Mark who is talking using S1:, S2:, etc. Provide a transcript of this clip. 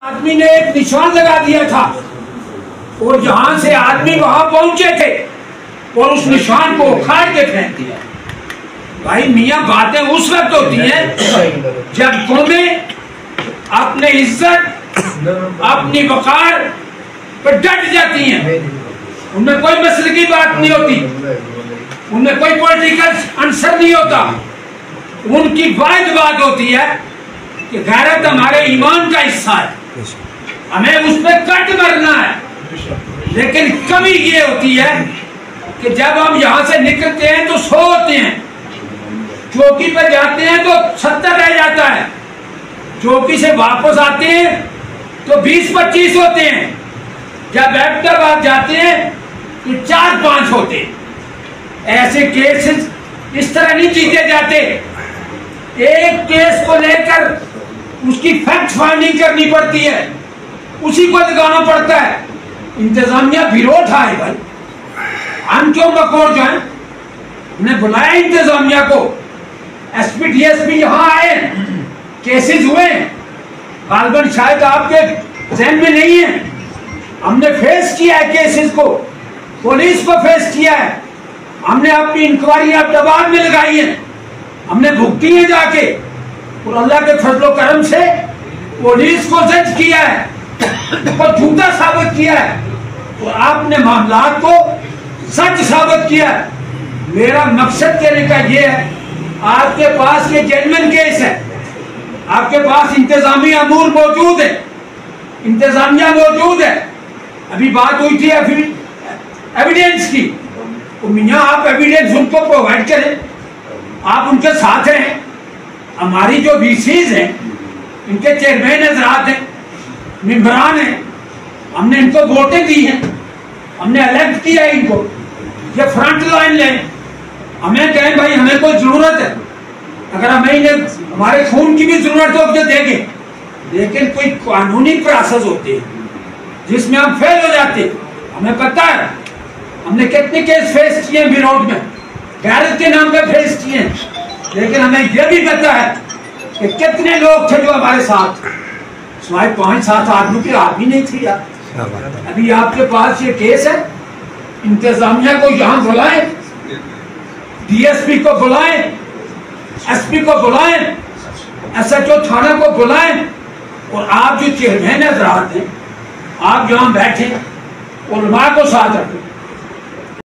S1: आदमी ने एक निशान लगा दिया था और जहां से आदमी वहां पहुंचे थे और उस निशान को उखाड़ के फेंक दिया। भाई मियां बातें उस वक्त होती हैं जब कौमें अपने इज्जत अपनी वकार पर डट जाती हैं। उनमें कोई मसले की बात नहीं होती, उनमें कोई पॉलिटिकल आंसर नहीं होता। उनकी वाहिद बात होती है कि गैरत हमारे ईमान का हिस्सा है, हमें उस पर कट मरना है। लेकिन कमी ये होती है कि जब हम यहाँ से निकलते हैं तो 100 होते हैं, चौकी पर जाते हैं तो 70 रह जाता है, चौकी से वापस आते हैं तो 20-25 होते हैं, जब एबटाबाद जाते हैं तो 4-5 होते हैं। ऐसे केसेस इस तरह नहीं जीते जाते। एक केस को लेकर उसकी फैक्ट फाइंडिंग करनी पड़ती है, उसी को लगाना पड़ता है। इंतजामिया बिरोठा है भाई, हम क्यों बकौर जाए? हमने बुलाया इंतजामिया को, एसपी डीएसपी यहाँ आए, केसेस हुए, गालबन शायद आपके जहन में नहीं है। हमने फेस किया है केसेस को, पुलिस को फेस किया है, हमने अपनी इंक्वायरी एबटाबाद में लगाई है, हमने भुगती है जाके, और अल्लाह के फजलो करम से पुलिस को जज किया है, उसको झूठा साबित किया है, और आपने मामलात को सच साबित किया है। मेरा मकसद कहने का ये है, आपके पास ये जेन्युइन केस है, आपके पास इंतजामिया अमूर मौजूद है, इंतजामिया मौजूद है। अभी बात हुई थी एविडेंस की, तो मियां आप एविडेंस उनको प्रोवाइड करें, आप उनके साथ हैं। हमारी जो वीसीज हैं, इनके चेयरमैन हजरात हैं, मेंबरान हैं, हमने इनको वोटें दी हैं, हमने इलेक्ट किया है इनको, ये फ्रंट लाइन लें। हमें कहें भाई हमें कोई जरूरत है, अगर हमें इन्हें हमारे खून की भी जरूरत हो तो देंगे, लेकिन कोई कानूनी प्रोसेस होती है जिसमें हम फेल हो जाते। हमें पता है हमने कितने केस फेस किए विरोध में, गैरत के नाम पे फेस किए, लेकिन हमें यह भी पता है कि कितने लोग थे जो हमारे साथ, सिवाय 5-7 आदमी के आदमी नहीं थी यार। अभी आपके पास ये केस है, इंतजामिया को यहाँ बुलाएं, डीएसपी को बुलाएं, एसपी को बुलाएं, एसएचओ थाना को बुलाएं, और आप जो चेयरमैन हजरात हैं आप यहाँ बैठे, उलमा को साथ रखें।